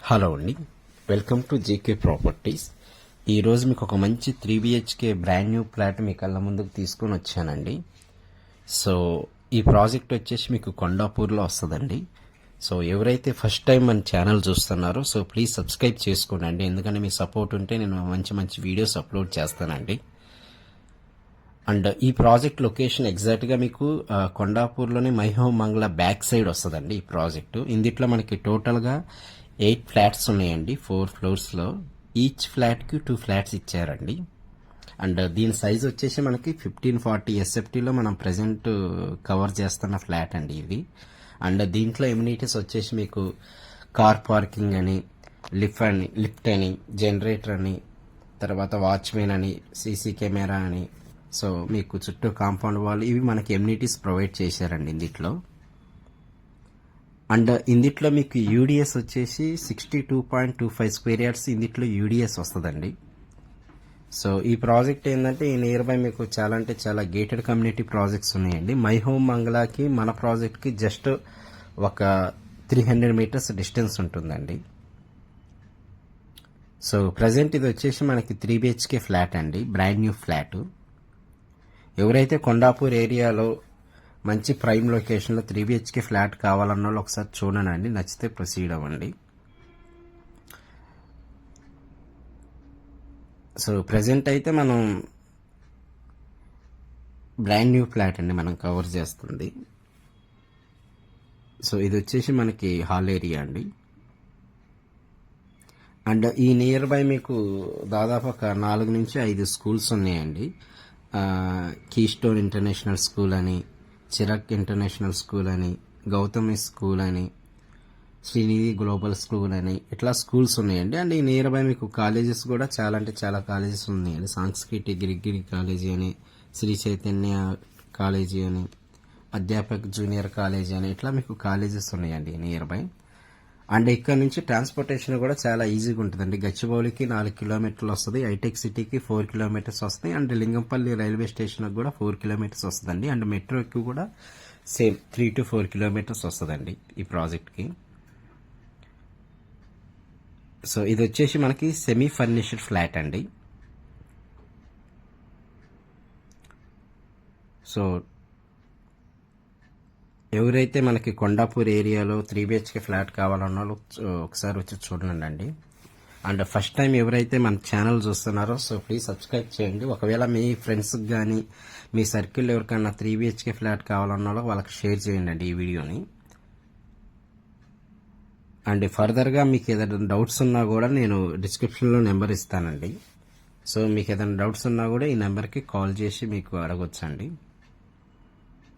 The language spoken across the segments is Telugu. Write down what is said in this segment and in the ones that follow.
హలో అండి, వెల్కమ్ టు జీకే ప్రాపర్టీస్. ఈరోజు మీకు ఒక మంచి 3BHK బ్రాండ్ న్యూ ఫ్లాట్ మీ కళ్ళ ముందుకు తీసుకొని వచ్చానండి. సో ఈ ప్రాజెక్ట్ వచ్చేసి మీకు కొండాపూర్లో వస్తుందండి. సో ఎవరైతే ఫస్ట్ టైం మన ఛానల్ చూస్తున్నారో సో ప్లీజ్ సబ్స్క్రైబ్ చేసుకోండి, ఎందుకంటే మీ సపోర్ట్ ఉంటే నేను మంచి మంచి వీడియోస్ అప్లోడ్ చేస్తానండి. అండ్ ఈ ప్రాజెక్ట్ లొకేషన్ ఎగ్జాక్ట్గా మీకు కొండాపూర్లోని మైహోమ్ మంగళ బ్యాక్ సైడ్ వస్తుందండి ఈ ప్రాజెక్టు. ఇందులో మనకి టోటల్గా 8 ఫ్లాట్స్ ఉన్నాయండి, 4 ఫ్లోర్స్లో. ఈచ్ ఫ్లాట్కి 2 ఫ్లాట్స్ ఇచ్చారండి. అండ్ దీని సైజ్ వచ్చేసి మనకి 1540 SFTలో మనం ప్రజెంట్ కవర్ చేస్తున్న ఫ్లాట్ అండి ఇది. అండ్ దీంట్లో ఎమ్యూనిటీస్ వచ్చేసి మీకు కార్ పార్కింగ్ అని, లిఫ్ట్ అని, జనరేటర్ అని, తర్వాత వాచ్మెన్ అని, సీసీ కెమెరా అని, సో మీకు చుట్టూ కాంపౌండ్ వాల్, ఇవి మనకి ఎమ్యూనిటీస్ ప్రొవైడ్ చేశారండి ఇందులో. అండ్ ఇందులో మీకు యూడిఎస్ వచ్చేసి 62.25 స్క్వేర్ యార్డ్స్ ఇందులో యూడిఎస్ వస్తుందండి. సో ఈ ప్రాజెక్ట్ ఏంటంటే ఈ నియర్ బై మీకు చాలా అంటే చాలా గేటెడ్ కమ్యూనిటీ ప్రాజెక్ట్స్ ఉన్నాయండి. మై హోమ్ మంగళాకి మన ప్రాజెక్ట్కి జస్ట్ ఒక 300 మీటర్స్ డిస్టెన్స్ ఉంటుందండి. సో ప్రజెంట్ ఇది వచ్చేసి మనకి 3BHK ఫ్లాట్ అండి, బ్రాండ్ న్యూ ఫ్లాట్. ఎవరైతే కొండాపూర్ ఏరియాలో మంచి ప్రైమ్ లొకేషన్లో 3BHK ఫ్లాట్ కావాలన్న వాళ్ళు ఒకసారి చూడండి, నచ్చితే ప్రొసీడ్ అవ్వండి. సో ప్రజెంట్ అయితే మనం బ్రాండ్ న్యూ ఫ్లాట్ అండి మనం కవర్ చేస్తుంది. సో ఇది వచ్చేసి మనకి హాల్ ఏరియా అండి. అండ్ ఈ నియర్ బై మీకు దాదాపు ఒక 4 నుంచి 5 స్కూల్స్ ఉన్నాయండి. కీస్టోన్ ఇంటర్నేషనల్ స్కూల్ అని, చిరక్ ఇంటర్నేషనల్ స్కూల్ అని, గౌతమి స్కూల్ అని, శ్రీనిధి గ్లోబల్ స్కూల్ అని, ఇట్లా స్కూల్స్ ఉన్నాయండి. అండ్ ఈ నియర్ బై మీకు కాలేజెస్ కూడా చాలా అంటే చాలా కాలేజెస్ ఉన్నాయండి. సాంస్కృతి గిరిగిరి కాలేజీ అని, శ్రీ చైతన్య కాలేజీ అని, అధ్యాపక్ జూనియర్ కాలేజీ అని, ఇట్లా మీకు కాలేజెస్ ఉన్నాయండి నియర్ బై. అండ్ ఇక్కడ నుంచి ట్రాన్స్పోర్టేషన్ కూడా చాలా ఈజీగా ఉంటుందండి. గచ్చిబౌలికి 4 కిలోమీటర్లు వస్తుంది, హైటెక్ సిటీకి 4 కిలోమీటర్స్ వస్తాయి, అండ్ లింగంపల్లి రైల్వే స్టేషన్కి కూడా 4 కిలోమీటర్స్ వస్తుందండి. అండ్ మెట్రోకి కూడా సేమ్ 3 to 4 కిలోమీటర్స్ వస్తుందండి ఈ ప్రాజెక్ట్కి. సో ఇది వచ్చేసి మనకి సెమీ ఫర్నిష్డ్ ఫ్లాట్ అండి. సో ఎవరైతే మనకి కొండాపూర్ ఏరియాలో 3BHK ఫ్లాట్ కావాలన్న వాళ్ళు ఒకసారి వచ్చి చూడండి. అండ్ ఫస్ట్ టైం ఎవరైతే మన ఛానల్ చూస్తున్నారో సో ప్లీజ్ సబ్స్క్రైబ్ చేయండి. ఒకవేళ మీ ఫ్రెండ్స్కి కానీ మీ సర్కిల్ ఎవరికైనా 3BHK ఫ్లాట్ కావాలన్న వాళ్ళకి షేర్ చేయండి ఈ వీడియోని. అండ్ ఫర్దర్గా మీకు ఏదైనా డౌట్స్ ఉన్నా కూడా నేను డిస్క్రిప్షన్లో నెంబర్ ఇస్తానండి. సో మీకు ఏదైనా డౌట్స్ ఉన్నా కూడా ఈ నెంబర్కి కాల్ చేసి మీకు అడగొచ్చండి.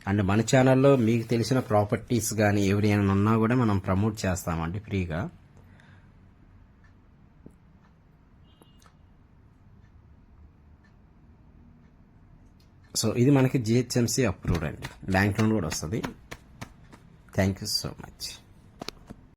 అండ్ మన ఛానల్లో మీకు తెలిసిన ప్రాపర్టీస్ కానీ ఎవరైనా ఉన్నా కూడా మనం ప్రమోట్ చేస్తామండి ఫ్రీగా. సో ఇది మనకి GHMC అప్రూవ్డ్ అండి, బ్యాంక్ లోన్ కూడా వస్తుంది. Thank you so much.